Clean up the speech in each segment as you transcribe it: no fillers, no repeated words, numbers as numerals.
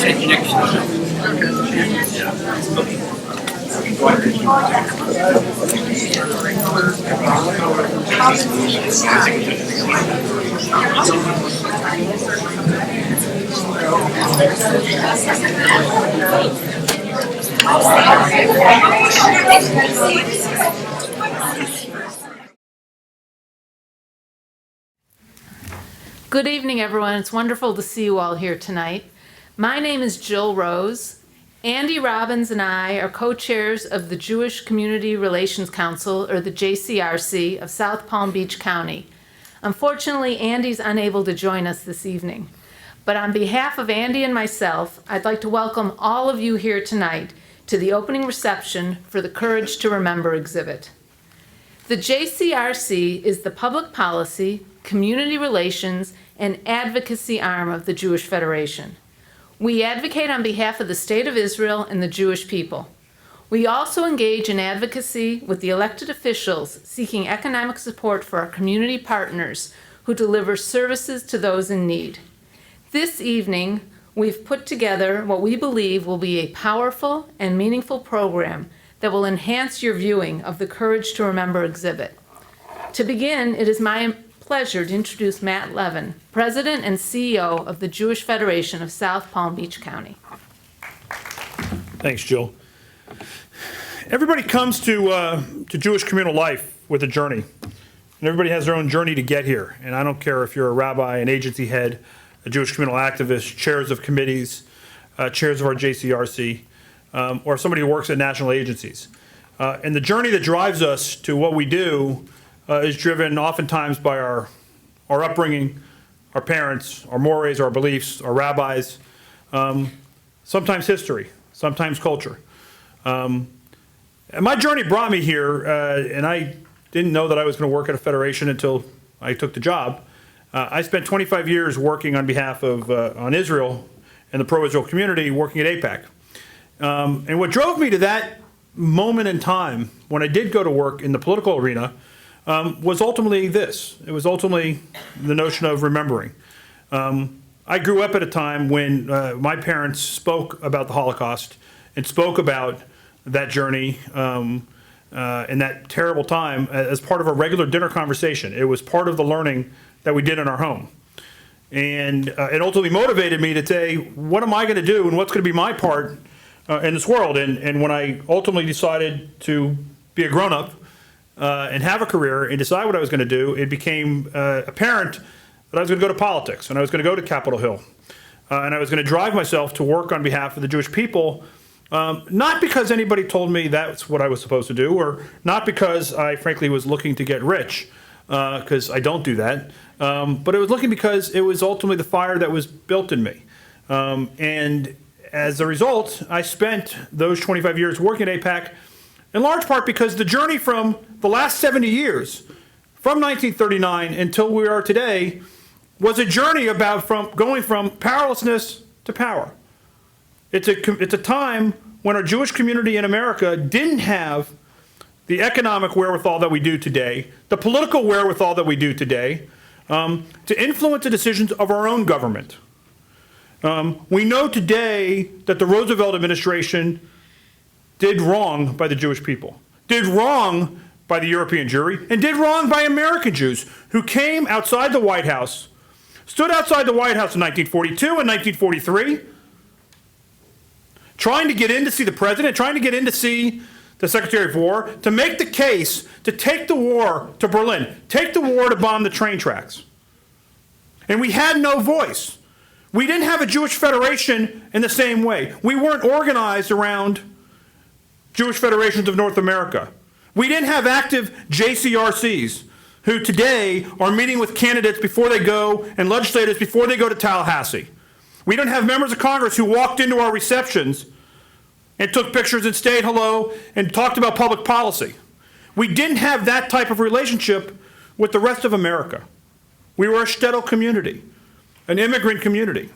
Good evening, everyone. It's wonderful to see you all here tonight. My name is Jill Rose. Andy Robbins and I are co-chairs of the Jewish Community Relations Council, or the JCRC, of South Palm Beach County. Unfortunately, Andy's unable to join us this evening. But on behalf of Andy and myself, I'd like to welcome all of you here tonight to the opening reception for the Courage to Remember exhibit. The JCRC is the public policy, community relations, and advocacy arm of the Jewish Federation. We advocate on behalf of the State of Israel and the Jewish people. We also engage in advocacy with the elected officials seeking economic support for our community partners who deliver services to those in need. This evening, we've put together what we believe will be a powerful and meaningful program that will enhance your viewing of the Courage to Remember exhibit. To begin, it is my pleasure to introduce Matt Levin, President and CEO of the Jewish Federation of South Palm Beach County. Thanks, Jill. Everybody comes to Jewish communal life with a journey, and everybody has their own journey to get here. And I don't care if you're a rabbi, an agency head, a Jewish communal activist, chairs of committees, chairs of our JCRC, or somebody who works at national agencies. And the journey that drives us to what we do is driven oftentimes by our upbringing, our parents, our mores, our beliefs, our rabbis, sometimes history, sometimes culture. And my journey brought me here, and I didn't know that I was going to work at a federation until I took the job. I spent 25 years working on behalf of on Israel and the pro-Israel community, working at AIPAC. And what drove me to that moment in time when I did go to work in the political arena was ultimately this. It was ultimately the notion of remembering. I grew up at a time when my parents spoke about the Holocaust and spoke about that journey in that terrible time as part of a regular dinner conversation. It was part of the learning that we did in our home. And it ultimately motivated me to say, what am I going to do and what's going to be my part in this world? And when I ultimately decided to be a grown-up and have a career and decide what I was going to do, it became apparent that I was going to go to politics and I was going to go to Capitol Hill. And I was going to drive myself to work on behalf of the Jewish people, not because anybody told me that's what I was supposed to do, or not because I frankly was looking to get rich, because I don't do that, but it was looking because it was ultimately the fire that was built in me. And as a result, I spent those 25 years working at AIPAC, in large part because the journey from the last 70 years, from 1939 until we are today, was a journey about going from powerlessness to power. It's a time when our Jewish community in America didn't have the economic wherewithal that we do today, the political wherewithal that we do today, to influence the decisions of our own government. We know today that the Roosevelt administration did wrong by the Jewish people, did wrong by the European Jewry, and did wrong by American Jews who came outside the White House, stood outside the White House in 1942 and 1943, trying to get in to see the president, trying to get in to see the Secretary of War, to make the case to take the war to Berlin, take the war to bomb the train tracks. And we had no voice. We didn't have a Jewish Federation in the same way. We weren't organized around Jewish Federations of North America. We didn't have active JCRCs who today are meeting with candidates before they go and legislators before they go to Tallahassee. We don't have members of Congress who walked into our receptions and took pictures and stayed hello and talked about public policy. We didn't have that type of relationship with the rest of America. We were a shtetl community, an immigrant community.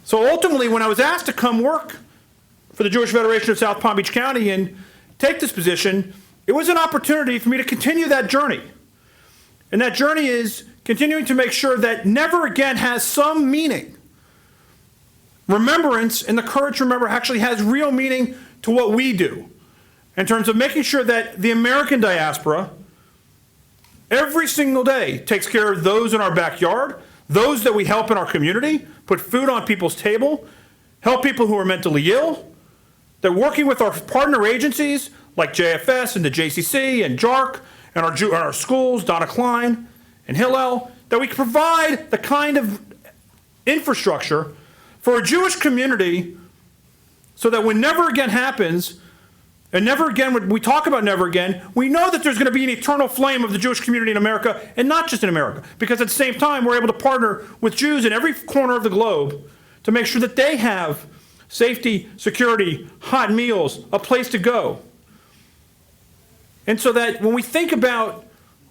So ultimately, when I was asked to come work for the Jewish Federation of South Palm Beach County and take this position, it was an opportunity for me to continue that journey. And that journey is continuing to make sure that never again has some meaning remembrance and the courage to remember actually has real meaning to what we do in terms of making sure that the American diaspora every single day takes care of those in our backyard, those that we help in our community, put food on people's table, help people who are mentally ill, that working with our partner agencies like JFS and the JCC and JARC and our schools, Donna Klein and Hillel, that we can provide the kind of infrastructure for a Jewish community so that when never again happens, and never again, when we talk about never again, we know that there's going to be an eternal flame of the Jewish community in America, and not just in America, because at the same time, we're able to partner with Jews in every corner of the globe to make sure that they have safety, security, hot meals, a place to go. And so that when we think about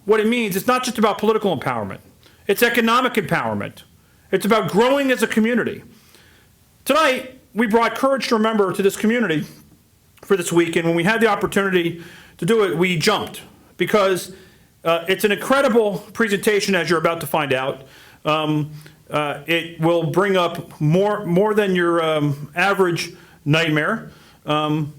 what it means, it's not just about political empowerment. It's economic empowerment. It's about growing as a community. Tonight, we brought Courage to Remember to this community for this week, and when we had the opportunity to do it, we jumped because it's an incredible presentation, as you're about to find out. It will bring up more than your average nightmare. And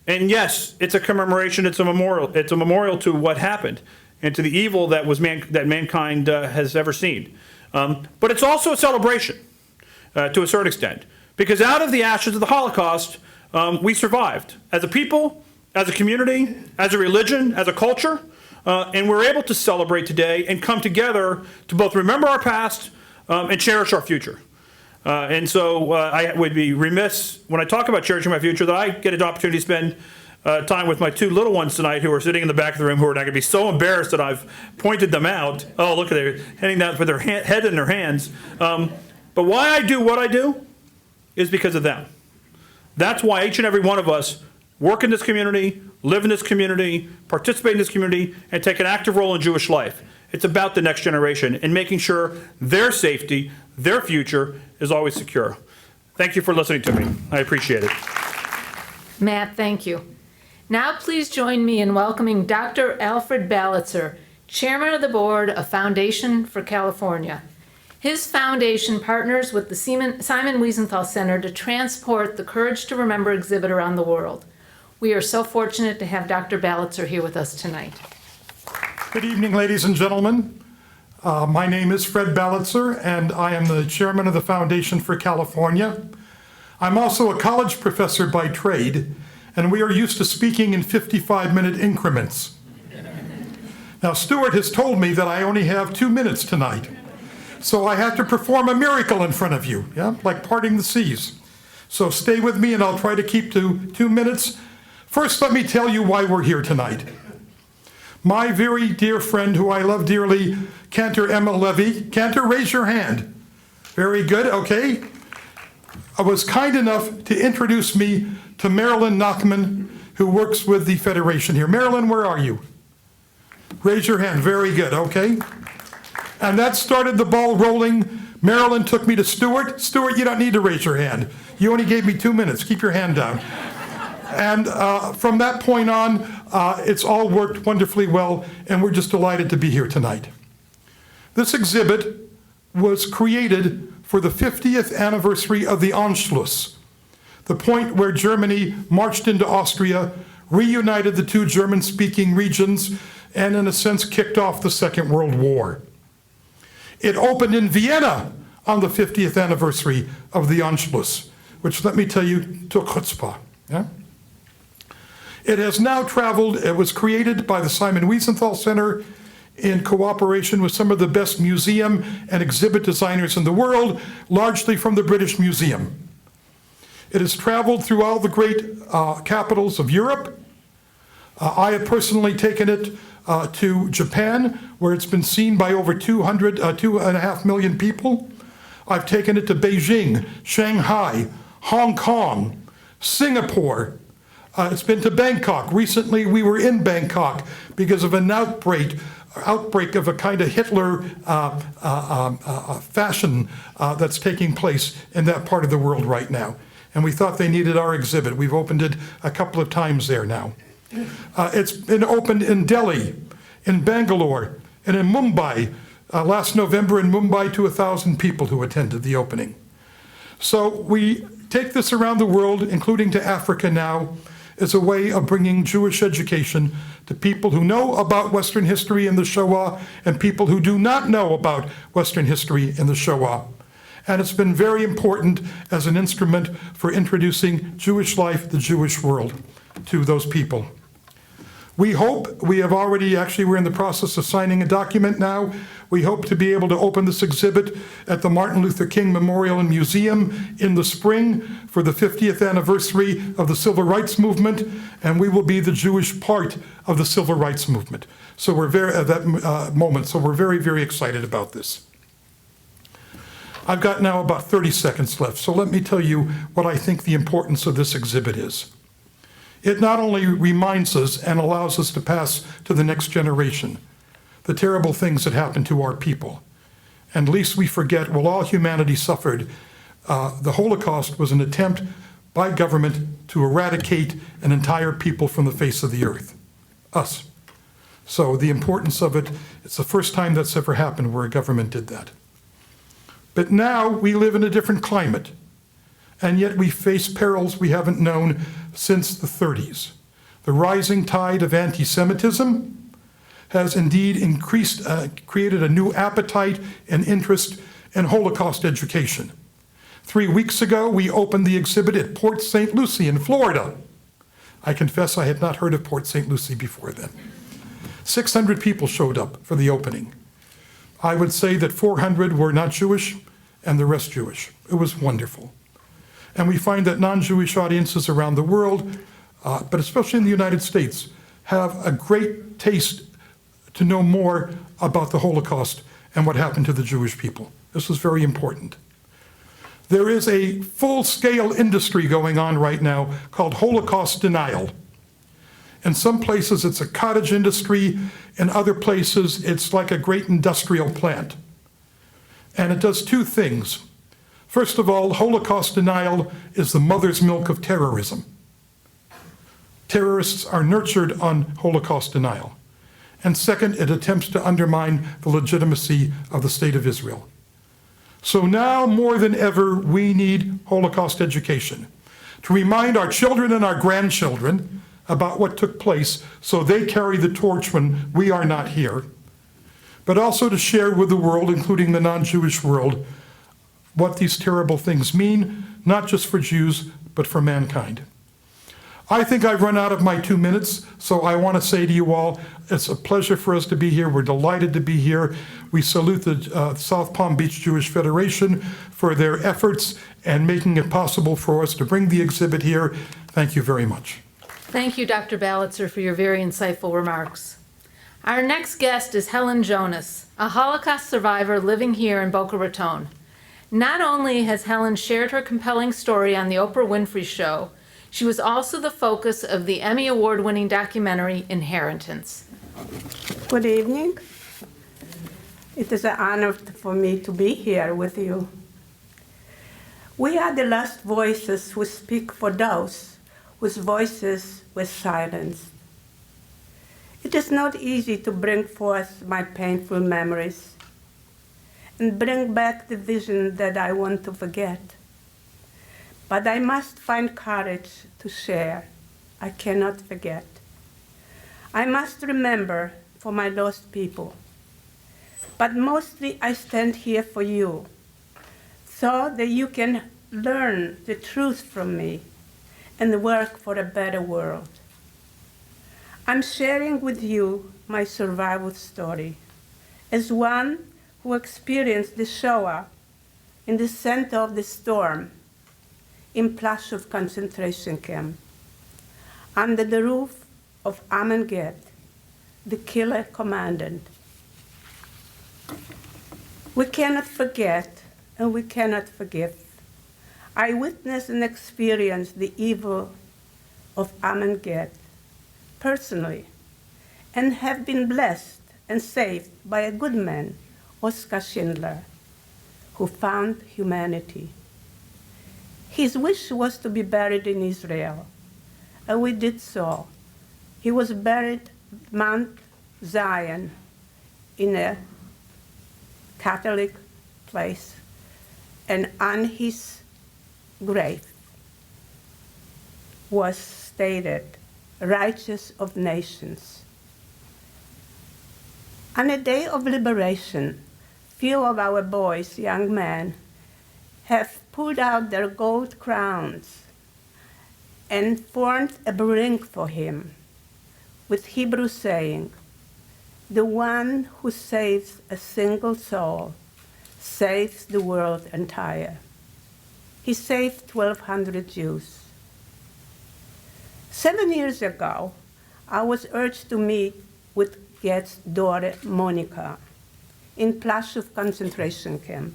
yes, it's a commemoration. It's a memorial. It's a memorial to what happened and to the evil that that mankind has ever seen. But it's also a celebration to a certain extent, because out of the ashes of the Holocaust, we survived as a people, as a community, as a religion, as a culture, and we're able to celebrate today and come together to both remember our past and cherish our future. And so I would be remiss when I talk about cherishing my future that I get an opportunity to spend time with my two little ones tonight who are sitting in the back of the room, who are not going to be so embarrassed that I've pointed them out. Oh, look at them heading down with their head in their hands. But why I do what I do is because of them. That's why each and every one of us work in this community, live in this community, participate in this community, and take an active role in Jewish life. It's about the next generation and making sure their safety, their future is always secure. Thank you for listening to me. I appreciate it. Matt, thank you. Now please join me in welcoming Dr. Alfred Balitzer, Chairman of the Board of Foundation for California. His foundation partners with the Simon Wiesenthal Center to transport the Courage to Remember exhibit around the world. We are so fortunate to have Dr. Balitzer here with us tonight. Good evening, ladies and gentlemen. My name is Fred Balitzer, and I am the chairman of the Foundation for California. I'm also a college professor by trade, and we are used to speaking in 55-minute increments. Now, Stuart has told me that I only have 2 minutes tonight, so I have to perform a miracle in front of you, yeah, like parting the seas. So stay with me, and I'll try to keep to 2 minutes. First, let me tell you why we're here tonight. My very dear friend, who I love dearly, Cantor Emma Levy. Cantor, raise your hand. Very good, okay. Was kind enough to introduce me to Marilyn Nachman, who works with the Federation here. Marilyn, where are you? Raise your hand, very good, okay. And that started the ball rolling. Marilyn took me to Stuart. Stuart, you don't need to raise your hand. You only gave me 2 minutes, keep your hand down. And from that point on, it's all worked wonderfully well, and we're just delighted to be here tonight. This exhibit was created for the 50th anniversary of the Anschluss, the point where Germany marched into Austria, reunited the two German-speaking regions, and in a sense kicked off the Second World War. It opened in Vienna on the 50th anniversary of the Anschluss, which, let me tell you, took chutzpah. Yeah? It has now traveled. It was created by the Simon Wiesenthal Center in cooperation with some of the best museum and exhibit designers in the world, largely from the British Museum. It has traveled through all the great capitals of Europe. I have personally taken it to Japan, where it's been seen by over 2.5 million people. I've taken it to Beijing, Shanghai, Hong Kong, Singapore. It's been to Bangkok. Recently, we were in Bangkok because of an outbreak of a kind of Hitler fashion that's taking place in that part of the world right now. And we thought they needed our exhibit. We've opened it a couple of times there now. It's been opened in Delhi, in Bangalore, and in Mumbai. Last November in Mumbai, to 1,000 people who attended the opening. So we take this around the world, including to Africa now, as a way of bringing Jewish education to people who know about Western history and the Shoah and people who do not know about Western history and the Shoah. And it's been very important as an instrument for introducing Jewish life, the Jewish world, to those people. We hope, we're in the process of signing a document now. We hope to be able to open this exhibit at the Martin Luther King Memorial and Museum in the spring for the 50th anniversary of the Civil Rights Movement, and we will be the Jewish part of the Civil Rights Movement. So we're very, very excited about this. I've got now about 30 seconds left, so let me tell you what I think the importance of this exhibit is. It not only reminds us and allows us to pass to the next generation the terrible things that happened to our people. And lest we forget, while all humanity suffered, the Holocaust was an attempt by government to eradicate an entire people from the face of the earth, us. So the importance of it, it's the first time that's ever happened where a government did that. But now we live in a different climate, and yet we face perils we haven't known since the 30s. The rising tide of anti-Semitism has indeed created a new appetite and interest in Holocaust education. 3 weeks ago, we opened the exhibit at Port St. Lucie in Florida. I confess I had not heard of Port St. Lucie before then. 600 people showed up for the opening. I would say that 400 were not Jewish and the rest Jewish. It was wonderful. And we find that non-Jewish audiences around the world, but especially in the United States, have a great taste to know more about the Holocaust and what happened to the Jewish people. This was very important. There is a full-scale industry going on right now called Holocaust denial. In some places, it's a cottage industry. In other places, it's like a great industrial plant. And it does two things. First of all, Holocaust denial is the mother's milk of terrorism. Terrorists are nurtured on Holocaust denial. And second, it attempts to undermine the legitimacy of the State of Israel. So now more than ever, we need Holocaust education to remind our children and our grandchildren about what took place so they carry the torch when we are not here, but also to share with the world, including the non-Jewish world, what these terrible things mean, not just for Jews, but for mankind. I think I've run out of my 2 minutes, so I want to say to you all, it's a pleasure for us to be here. We're delighted to be here. We salute the South Palm Beach Jewish Federation for their efforts and making it possible for us to bring the exhibit here. Thank you very much. Thank you, Dr. Balitzer, for your very insightful remarks. Our next guest is Helen Jonas, a Holocaust survivor living here in Boca Raton. Not only has Helen shared her compelling story on the Oprah Winfrey Show, she was also the focus of the Emmy Award-winning documentary Inheritance. Good evening. It is an honor for me to be here with you. We are the last voices who speak for those whose voices were silenced. It is not easy to bring forth my painful memories and bring back the vision that I want to forget. But I must find courage to share. I cannot forget. I must remember for my lost people. But mostly I stand here for you, so that you can learn the truth from me and work for a better world. I'm sharing with you my survival story as one who experienced the Shoah in the center of the storm in Plaszow concentration camp, under the roof of Amen Get, the killer commandant. We cannot forget and we cannot forgive. I witnessed and experienced the evil of Amen Get personally and have been blessed and saved by a good man, Oskar Schindler, who found humanity. His wish was to be buried in Israel, and we did so. He was buried at Mount Zion in a Catholic place, and on his grave was stated, righteous of nations. On a day of liberation, few of our boys, young men, have pulled out their gold crowns and formed a ring for him with Hebrew saying, "The one who saves a single soul saves the world entire." He saved 1,200 Jews. 7 years ago, I was urged to meet with Goerz's daughter, Monica, in Plaszow concentration camp.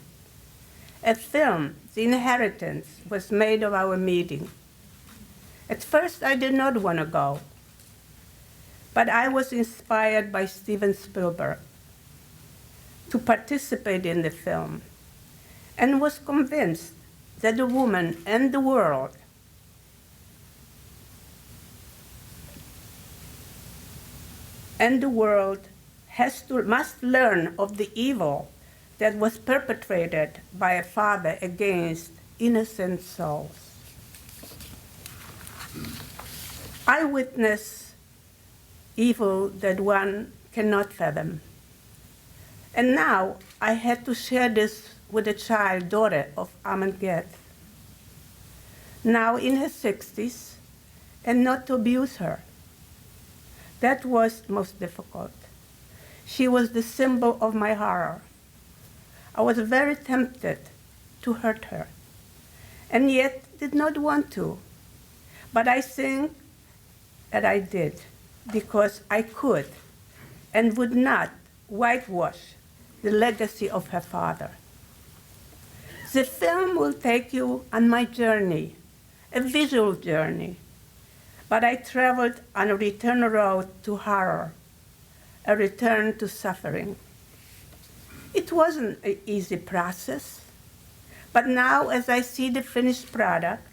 A film, The Inheritance, was made of our meeting. At first, I did not want to go, but I was inspired by Steven Spielberg to participate in the film and was convinced that the woman and the world must learn of the evil that was perpetrated by a father against innocent souls. I witnessed evil that one cannot fathom. And now I had to share this with a child, daughter of Amon Goerge, now in her 60s, and not to abuse her. That was most difficult. She was the symbol of my horror. I was very tempted to hurt her, and yet did not want to. But I think that I did, because I could and would not whitewash the legacy of her father. The film will take you on my journey, a visual journey, but I traveled on a return road to horror, a return to suffering. It wasn't an easy process, but now as I see the finished product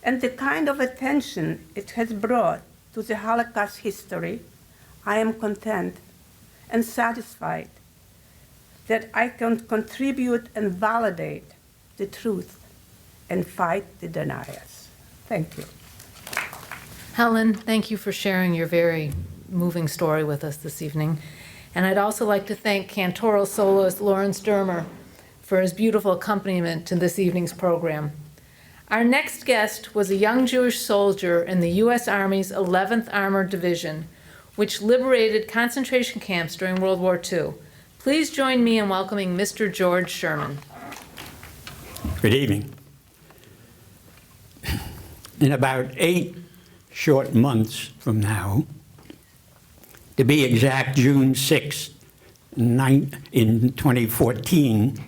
and the kind of attention it has brought to the Holocaust history, I am content and satisfied that I can contribute and validate the truth and fight the deniers. Thank you. Helen, thank you for sharing your very moving story with us this evening. And I'd also like to thank cantoral soloist Lawrence Dermer for his beautiful accompaniment to this evening's program. Our next guest was a young Jewish soldier in the U.S. Army's 11th Armored Division, which liberated concentration camps during World War II. Please join me in welcoming Mr. George Sherman. Good evening. In about 8 short months from now, to be exact, June 6th, in 2014,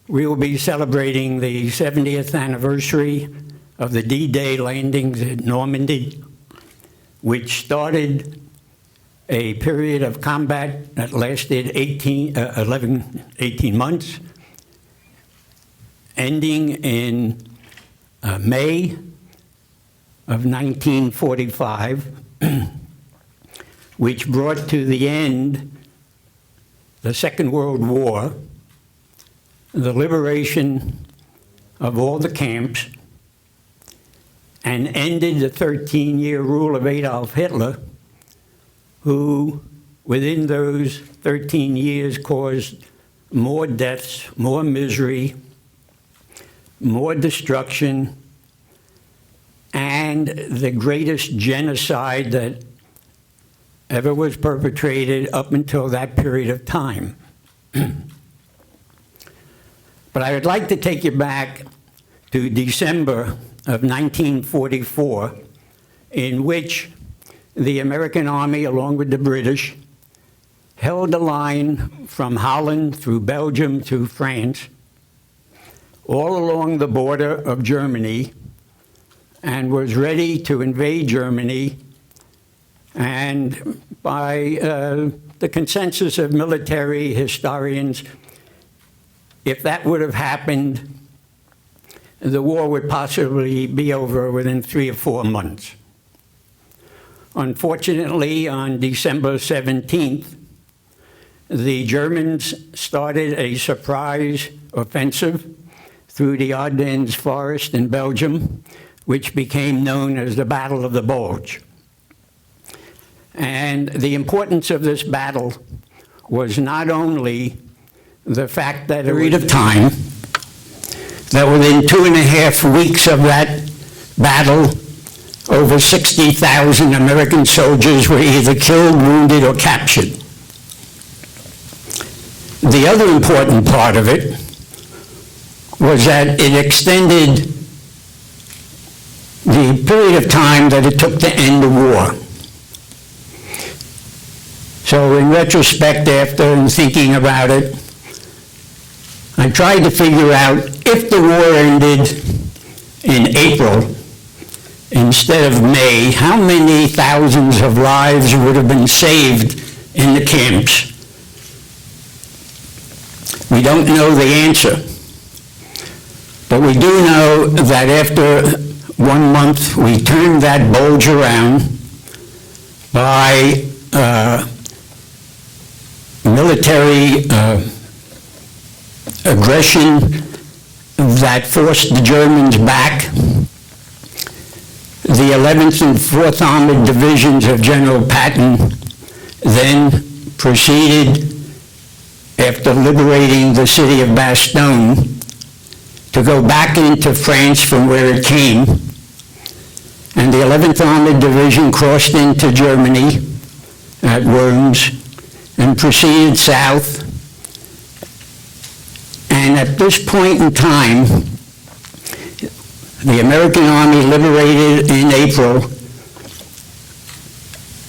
we will be celebrating the 70th anniversary of the D-Day landings at Normandy, which started a period of combat that lasted 18 months, ending in May of 1945, which brought to the end the Second World War, the liberation of all the camps, and ended the 13-year rule of Adolf Hitler, who, within those 13 years, caused more deaths, more misery, more destruction, and the greatest genocide that ever was perpetrated up until that period of time. But I would like to take you back to December of 1944, in which the American Army, along with the British, held the line from Holland through Belgium to France, all along the border of Germany, and was ready to invade Germany. And by the consensus of military historians, if that would have happened, the war would possibly be over within 3 or 4 months. Unfortunately, on December 17th, the Germans started a surprise offensive through the Ardennes forest in Belgium, which became known as the Battle of the Bulge. And the importance of this battle was not only the fact that a period of time, that within 2.5 weeks of that battle, over 60,000 American soldiers were either killed, wounded, or captured. The other important part of it was that it extended the period of time that it took to end the war. So in retrospect, after thinking about it, I tried to figure out if the war ended in April instead of May, how many thousands of lives would have been saved in the camps? We don't know the answer, but we do know that after 1 month, we turned that bulge around by military aggression that forced the Germans back. The 11th and 4th Armored Divisions of General Patton then proceeded, after liberating the city of Bastogne, to go back into France from where it came. And the 11th Armored Division crossed into Germany at Worms and proceeded south. And at this point in time, the American Army liberated in April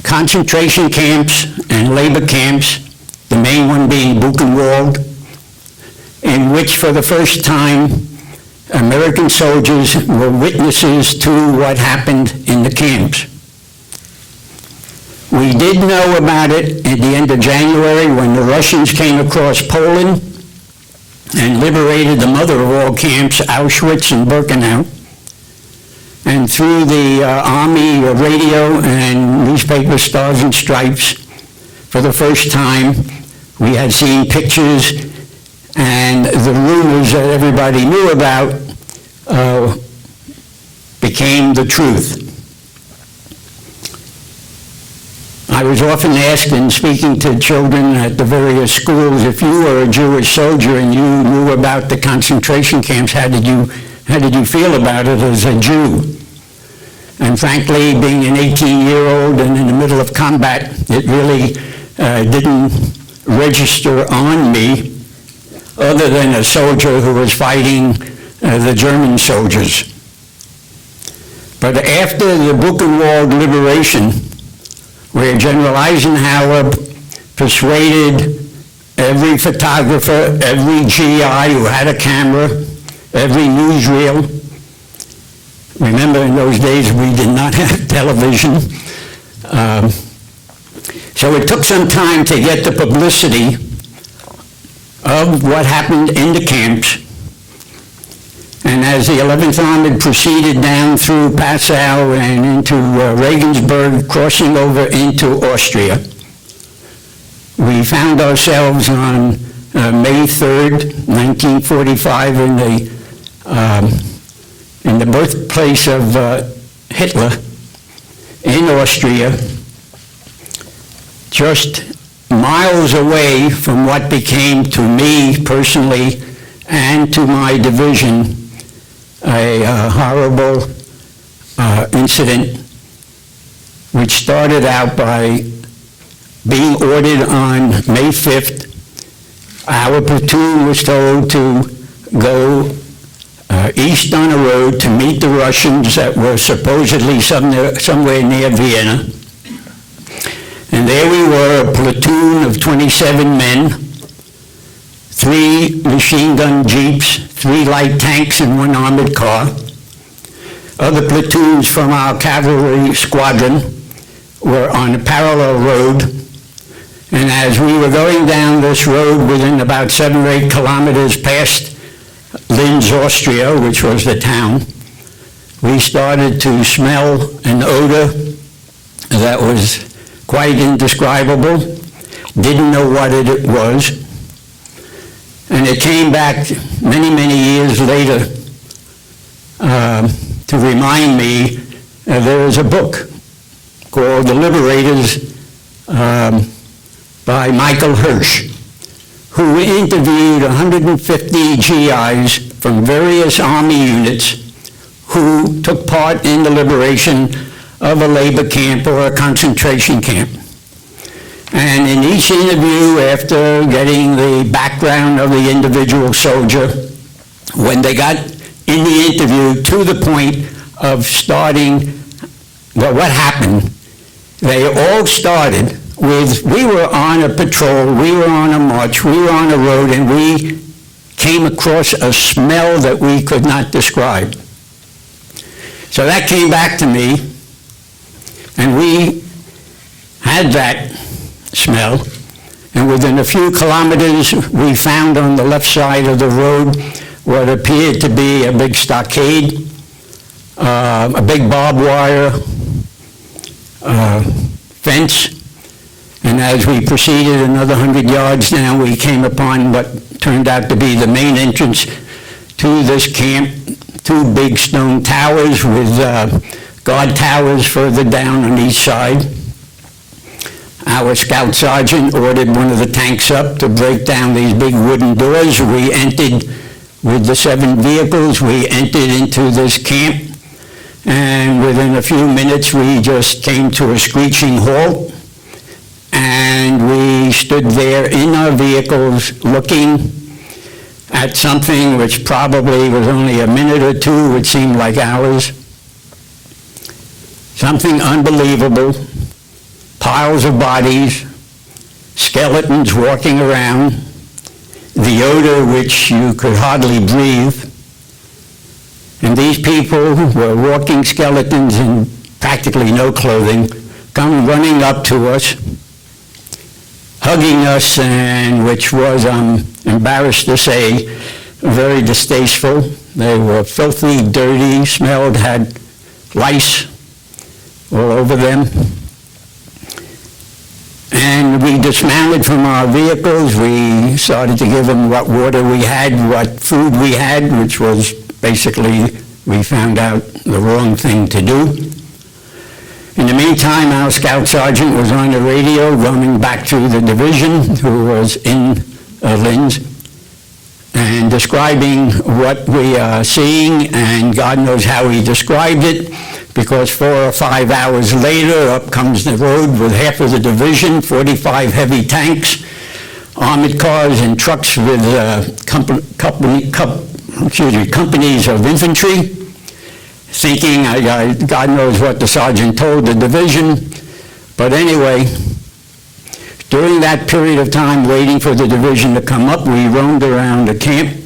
concentration camps and labor camps, the main one being Buchenwald, in which for the first time American soldiers were witnesses to what happened in the camps. We did know about it at the end of January when the Russians came across Poland and liberated the mother of all camps, Auschwitz and Birkenau. And through the Army radio and newspaper Stars and Stripes, for the first time, we had seen pictures, and the rumors that everybody knew about became the truth. I was often asked in speaking to children at the various schools, if you were a Jewish soldier and you knew about the concentration camps, how did you feel about it as a Jew? And frankly, being an 18-year-old and in the middle of combat, it really didn't register on me, other than a soldier who was fighting the German soldiers. But after the Buchenwald liberation, where General Eisenhower persuaded every photographer, every GI who had a camera, every newsreel. Remember, in those days, we did not have television. So it took some time to get the publicity of what happened in the camps. And as the 11th Armored proceeded down through Passau and into Regensburg, crossing over into Austria, we found ourselves on May 3rd, 1945, in the birthplace of Hitler in Austria, just miles away from what became, to me personally and to my division, a horrible incident which started out by being ordered on May 5th. Our platoon was told to go east on a road to meet the Russians that were supposedly somewhere near Vienna. And there we were, a platoon of 27 men, 3 machine gun jeeps, 3 light tanks, and 1 armored car. Other platoons from our cavalry squadron were on a parallel road. And as we were going down this road within about 7 or 8 kilometers past Linz, Austria, which was the town, we started to smell an odor that was quite indescribable. Didn't know what it was. And it came back many, many years later to remind me there is a book called The Liberators by Michael Hirsch, who interviewed 150 GIs from various army units who took part in the liberation of a labor camp or a concentration camp. And in each interview, after getting the background of the individual soldier, when they got in the interview to the point of starting, well, what happened, they all started with, we were on a patrol, we were on a march, we were on a road, and we came across a smell that we could not describe. So that came back to me, and we had that smell, and within a few kilometers we found on the left side of the road what appeared to be a big stockade, a big barbed wire fence, and as we proceeded another 100 yards down, we came upon what turned out to be the main entrance to this camp, two big stone towers with guard towers further down on each side. Our scout sergeant ordered one of the tanks up to break down these big wooden doors. We entered with the 7 vehicles, we entered into this camp, and within a few minutes we just came to a screeching halt, and we stood there in our vehicles looking at something which probably was only a minute or two, it seemed like hours. Something unbelievable. Piles of bodies, skeletons walking around, the odor which you could hardly breathe. And these people were walking skeletons in practically no clothing, come running up to us, hugging us, and which was, I'm embarrassed to say, very distasteful. They were filthy, dirty, smelled, had lice all over them. And we dismounted from our vehicles. We started to give them what water we had, what food we had, which was basically, we found out, the wrong thing to do. In the meantime, our scout sergeant was on the radio running back to the division, who was in Linz, and describing what we are seeing, and God knows how he described it, because 4 or 5 hours later, up comes the road with half of the division, 45 heavy tanks, armored cars and trucks with companies of infantry, thinking, God knows what the sergeant told the division. But anyway, during that period of time waiting for the division to come up, we roamed around the camp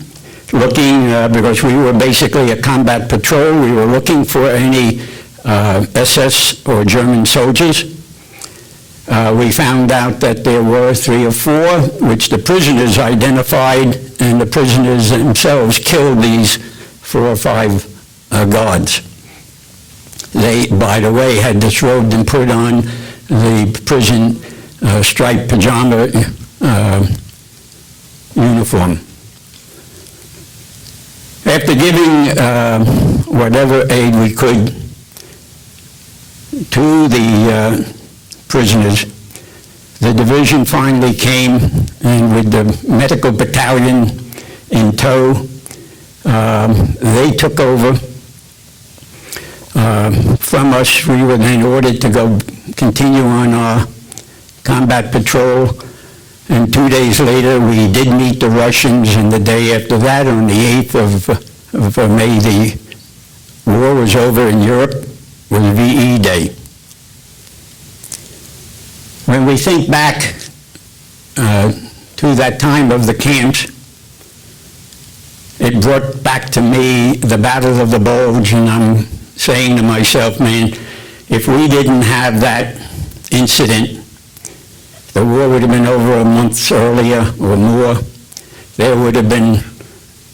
looking, because we were basically a combat patrol, we were looking for any SS or German soldiers. We found out that there were 3 or 4, which the prisoners identified, and the prisoners themselves killed these 4 or 5 guards. They, by the way, had disrobed and put on the prison striped pajama uniform. After giving whatever aid we could to the prisoners, the division finally came, and with the medical battalion in tow, they took over from us. We were then ordered to go continue on our combat patrol, and 2 days later we did meet the Russians, and the day after that, on the 8th of May, the war was over in Europe, was VE Day. When we think back to that time of the camps, it brought back to me the Battle of the Bulge, and I'm saying to myself, man, if we didn't have that incident, the war would have been over a month earlier or more. There would have been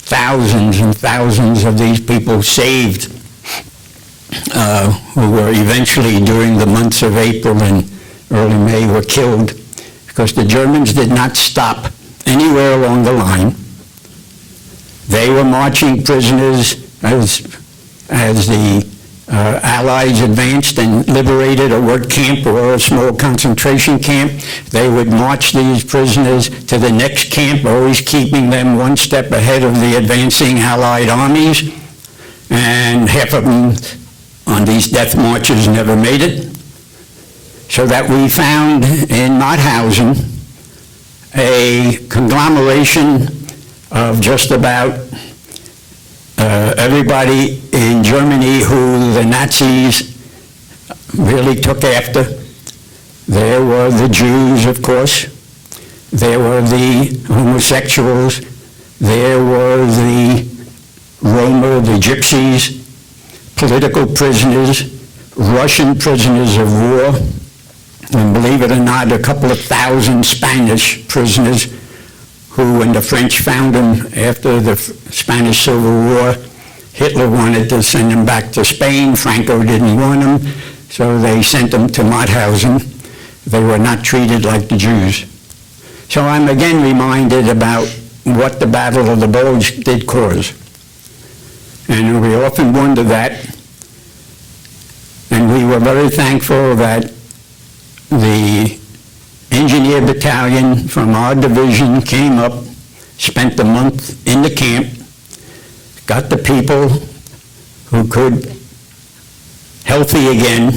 thousands and thousands of these people saved, who were eventually, during the months of April and early May, were killed, because the Germans did not stop anywhere along the line. They were marching prisoners as the Allies advanced and liberated a work camp or a small concentration camp. They would march these prisoners to the next camp, always keeping them one step ahead of the advancing Allied armies. And half of them on these death marches never made it. So that we found in Mauthausen a conglomeration of just about everybody in Germany who the Nazis really took after. There were the Jews, of course. There were the homosexuals. There were the Roma, the gypsies, political prisoners, Russian prisoners of war, and believe it or not, a couple of thousand Spanish prisoners who, when the French found them after the Spanish Civil War, Hitler wanted to send them back to Spain. Franco didn't want them, so they sent them to Mauthausen. They were not treated like the Jews. So I'm again reminded about what the Battle of the Bulge did cause. And we often wonder that. And we were very thankful that the engineer battalion from our division came up, spent a month in the camp, got the people who could healthy again,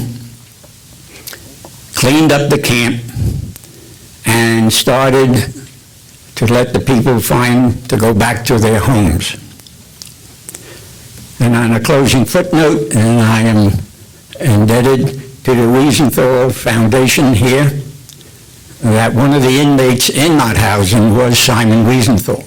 cleaned up the camp, and started to let the people find to go back to their homes. And on a closing footnote, and I am indebted to the Wiesenthal Foundation here, that one of the inmates in Mauthausen was Simon Wiesenthal.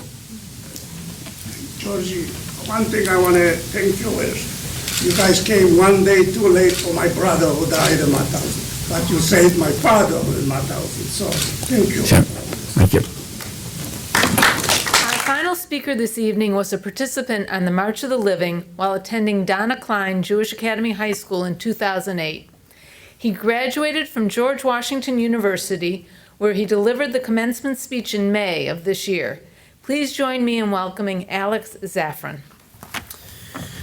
Georgie, one thing I want to thank you is you guys came one day too late for my brother who died in Mauthausen, but you saved my father in Mauthausen, so thank you. So, thank you. Our final speaker this evening was a participant on the March of the Living while attending Donna Klein Jewish Academy High School in 2008. He graduated from George Washington University, where he delivered the commencement speech in May of this year. Please join me in welcoming Alex Zafran.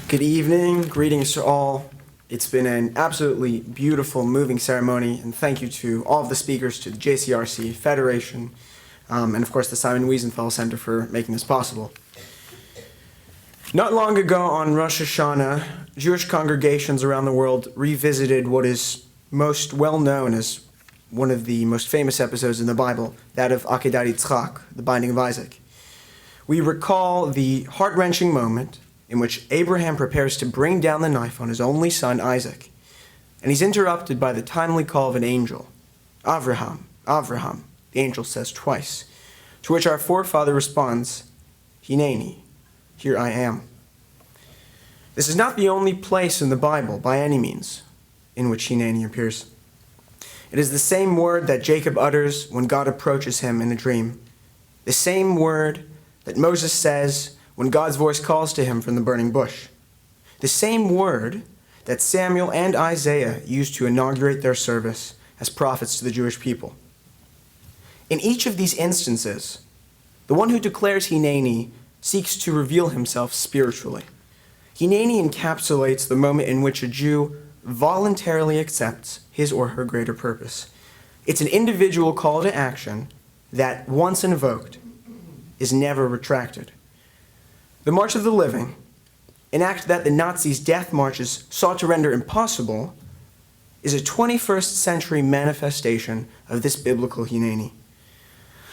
Good evening, greetings to all. It's been an absolutely beautiful, moving ceremony, and thank you to all of the speakers, to the JCRC, Federation, and of course the Simon Wiesenthal Center for making this possible. Not long ago on Rosh Hashanah, Jewish congregations around the world revisited what is most well known as one of the most famous episodes in the Bible, that of Akedat Yitzchak, the binding of Isaac. We recall the heart-wrenching moment in which Abraham prepares to bring down the knife on his only son, Isaac, and he's interrupted by the timely call of an angel. Avraham, Avraham, the angel says twice, to which our forefather responds, Hineni, here I am. This is not the only place in the Bible, by any means, in which Hineni appears. It is the same word that Jacob utters when God approaches him in a dream, the same word that Moses says when God's voice calls to him from the burning bush, the same word that Samuel and Isaiah used to inaugurate their service as prophets to the Jewish people. In each of these instances, the one who declares Hineni seeks to reveal himself spiritually. Hineni encapsulates the moment in which a Jew voluntarily accepts his or her greater purpose. It's an individual call to action that, once invoked, is never retracted. The March of the Living, an act that the Nazis' death marches sought to render impossible, is a 21st century manifestation of this biblical Hineni.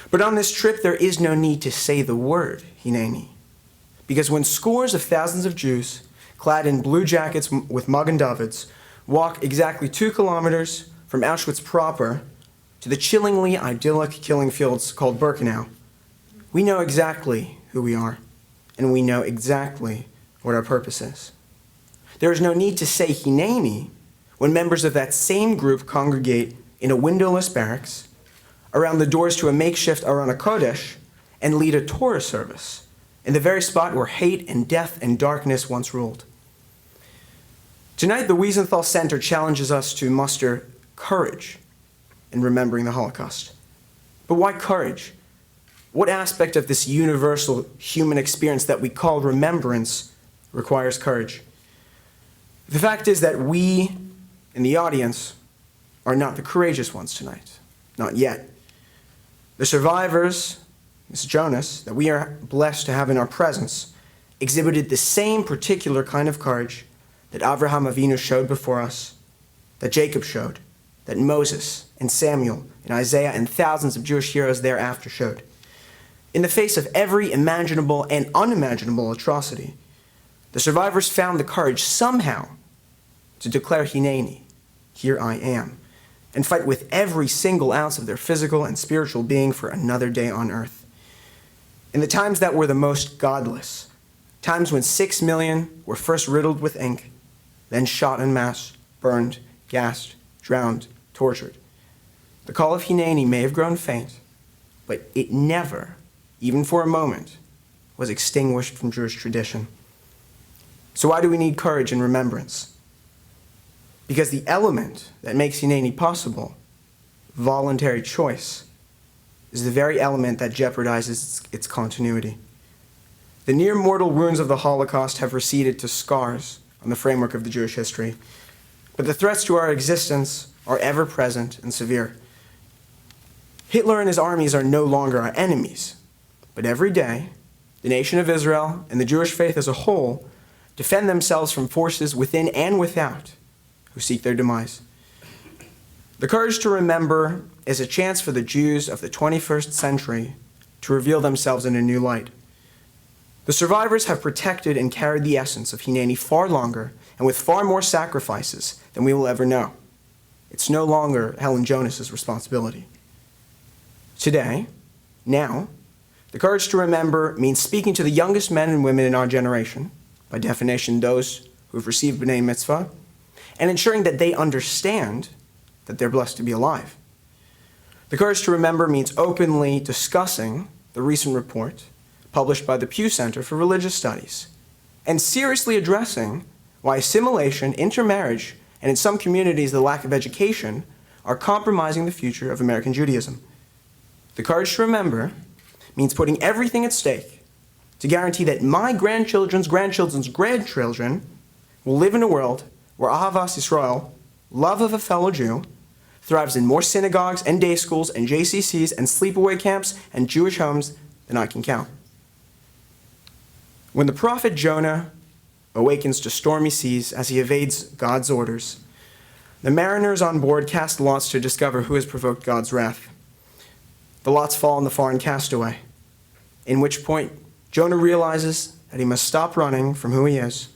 But on this trip, there is no need to say the word Hineni, because when scores of thousands of Jews, clad in blue jackets with Magen Davids, walk exactly 2 kilometers from Auschwitz proper to the chillingly idyllic killing fields called Birkenau, we know exactly who we are, and we know exactly what our purpose is. There is no need to say Hineni when members of that same group congregate in a windowless barracks around the doors to a makeshift Aron HaKodesh and lead a Torah service in the very spot where hate and death and darkness once ruled. Tonight, the Wiesenthal Center challenges us to muster courage in remembering the Holocaust. But why courage? What aspect of this universal human experience that we call remembrance requires courage? The fact is that we in the audience are not the courageous ones tonight. Not yet. The survivors, Mrs. Jonas, that we are blessed to have in our presence, exhibited the same particular kind of courage that Avraham Avinu showed before us, that Jacob showed, that Moses and Samuel and Isaiah and thousands of Jewish heroes thereafter showed. In the face of every imaginable and unimaginable atrocity, the survivors found the courage somehow to declare Hineni, here I am, and fight with every single ounce of their physical and spiritual being for another day on earth. In the times that were the most godless, times when 6 million were first riddled with ink, then shot en masse, burned, gassed, drowned, tortured, the call of Hineni may have grown faint, but it never, even for a moment, was extinguished from Jewish tradition. So why do we need courage and remembrance? Because the element that makes Hineni possible, voluntary choice, is the very element that jeopardizes its continuity. The near mortal wounds of the Holocaust have receded to scars on the framework of the Jewish history, but the threats to our existence are ever present and severe. Hitler and his armies are no longer our enemies, but every day, the nation of Israel and the Jewish faith as a whole defend themselves from forces within and without who seek their demise. The courage to remember is a chance for the Jews of the 21st century to reveal themselves in a new light. The survivors have protected and carried the essence of Hineni far longer and with far more sacrifices than we will ever know. It's no longer Helen Jonas's responsibility. Today, now, the courage to remember means speaking to the youngest men and women in our generation, by definition those who have received B'nai Mitzvah, and ensuring that they understand that they're blessed to be alive. The courage to remember means openly discussing the recent report published by the Pew Center for Religious Studies, and seriously addressing why assimilation, intermarriage, and in some communities the lack of education are compromising the future of American Judaism. The courage to remember means putting everything at stake to guarantee that my grandchildren's grandchildren's grandchildren will live in a world where Ahavas Yisrael, love of a fellow Jew, thrives in more synagogues and day schools and JCCs and sleepaway camps and Jewish homes than I can count. When the prophet Jonah awakens to stormy seas as he evades God's orders, the mariners on board cast lots to discover who has provoked God's wrath. The lots fall on the foreign castaway, in which point Jonah realizes that he must stop running from who he is,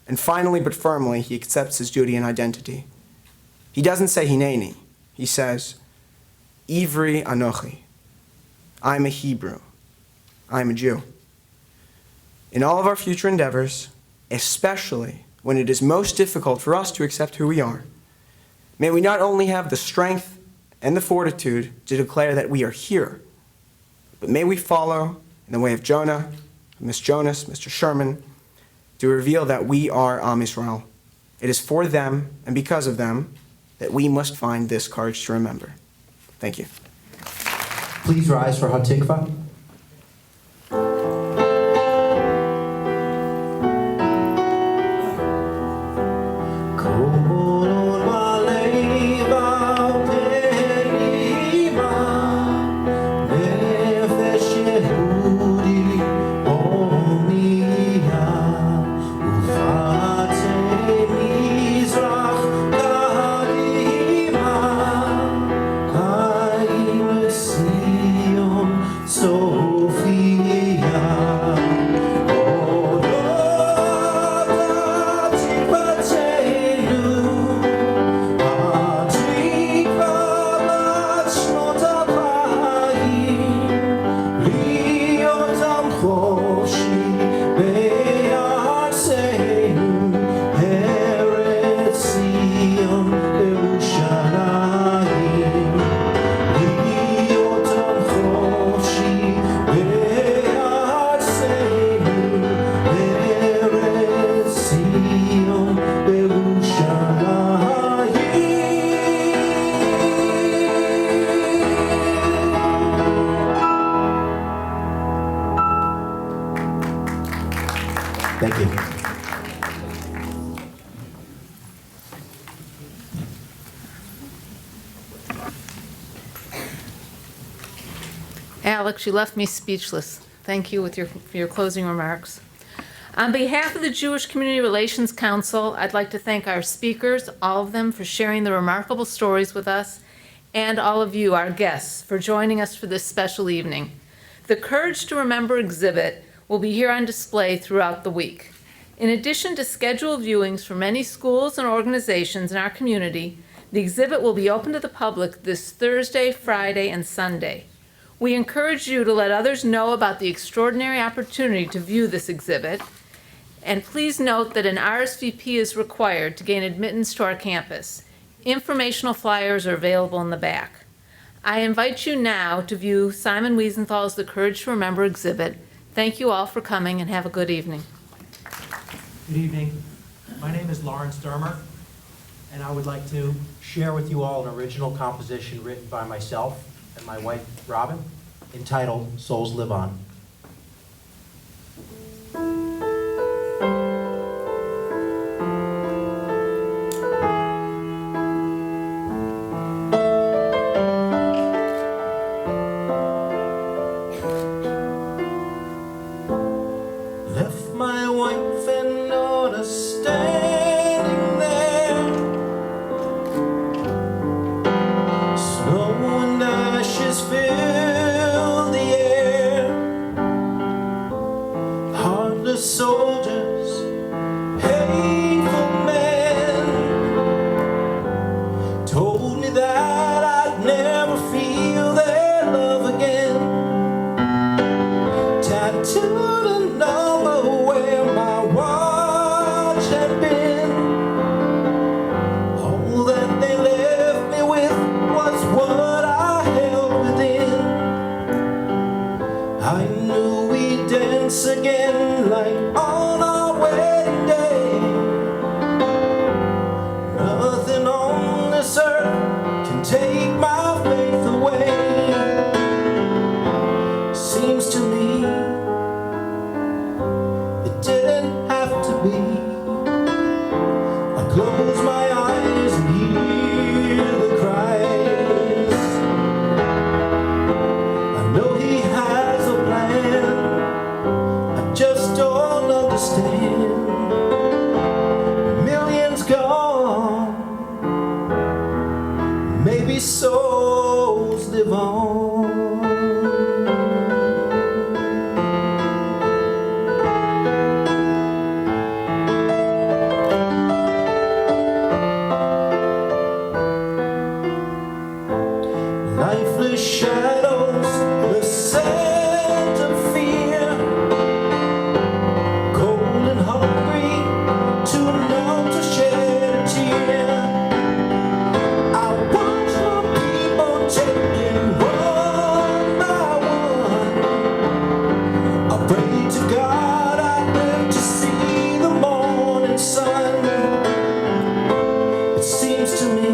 and finally but firmly he accepts his duty and identity. He doesn't say Hineni, he says, Ivri Anochi, I'm a Hebrew, I'm a Jew. In all of our future endeavors, especially when it is most difficult for us to accept who we are, may we not only have the strength and the fortitude to declare that we are here, but may we follow in the way of Jonah, Miss Jonas, Mr. Sherman, to reveal that we are Am Yisrael. It is for them and because of them that we must find this courage to remember. Thank you. Please rise for Hatikva. So Thank you. Alex, you left me speechless. Thank you for your closing remarks. On behalf of the Jewish Community Relations Council, I'd like to thank our speakers, all of them, for sharing the remarkable stories with us, and all of you, our guests, for joining us for this special evening. The Courage to Remember exhibit will be here on display throughout the week. In addition to scheduled viewings for many schools and organizations in our community, the exhibit will be open to the public this Thursday, Friday, and Sunday. We encourage you to let others know about the extraordinary opportunity to view this exhibit, and please note that an RSVP is required to gain admittance to our campus. Informational flyers are available in the back. I invite you now to view Simon Wiesenthal's The Courage to Remember exhibit. Thank you all for coming, and have a good evening. Good evening. My name is Lawrence Dermer, and I would like to share with you all an original composition written by myself and my wife, Robin, entitled Souls Live On. Left my wife and daughter standing there, snow and ashes fill the air, heartless soldiers, hateful men, told me that I'd never feel their love again. Tattooed a number where my watch had been. All that they left me with was what I held within. I knew we'd dance again like on our wedding day. Nothing on this earth can take my faith away. Seems to me it didn't have to be. I close my eyes and hear the cries. I know he has a plan, I just don't understand. Millions gone, maybe souls live on. Lifeless shadows, the scent of fear, cold and hungry, too numb to shed a tear. I watch the people taken one by one. I pray to God I'd live to see the morning sun. It seems to me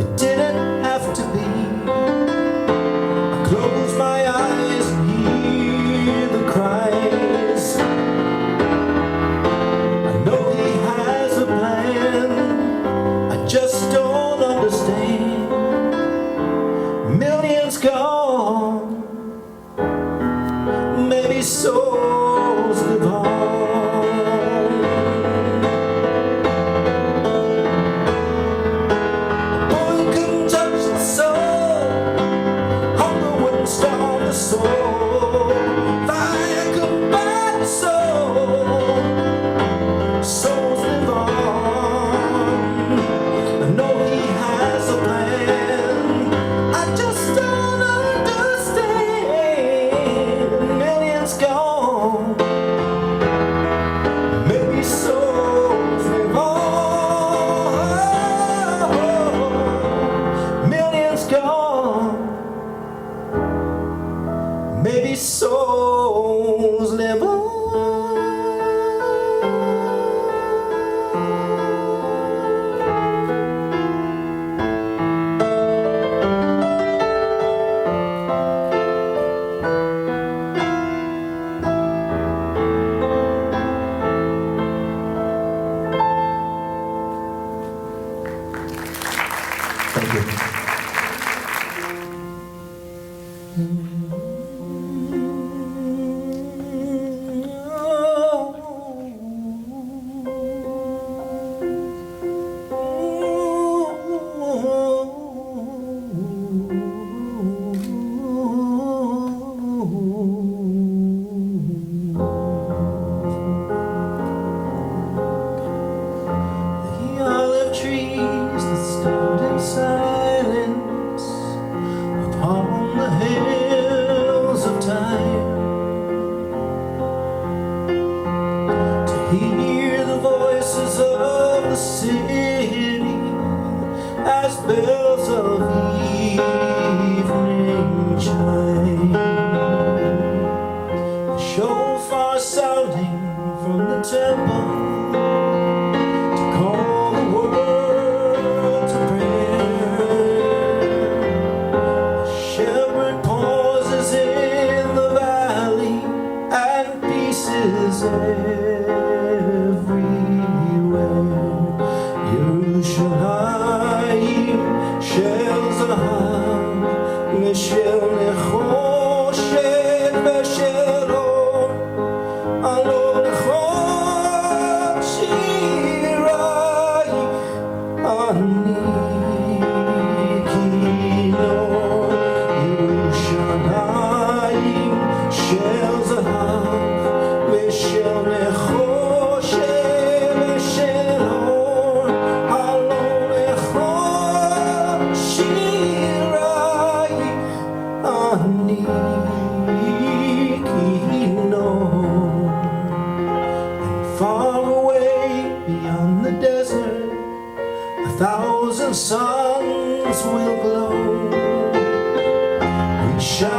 it didn't have to be. I close my eyes and hear the cries. I know he has a plan, I just don't understand. Millions gone, maybe souls live on. Boy couldn't touch the soul, hunger wouldn't starve the soul, fire couldn't burn the soul, souls live on. I know he has a plan, I just don't understand. Millions gone, Hear the voices of the city as bells of evening chime. The shofar sounding from the temple to call the world to prayer. The shepherd pauses in the valley and pieces everywhere. Yerushalayim shel zahav v'shel nechoshet v'shel or alo lechol shirai ani kinor. Yerushalayim shel zahav v'shel nechoshet v'shel or alo lechol shirai ani kinor. And far away beyond the desert, 1,000 suns will glow. We shall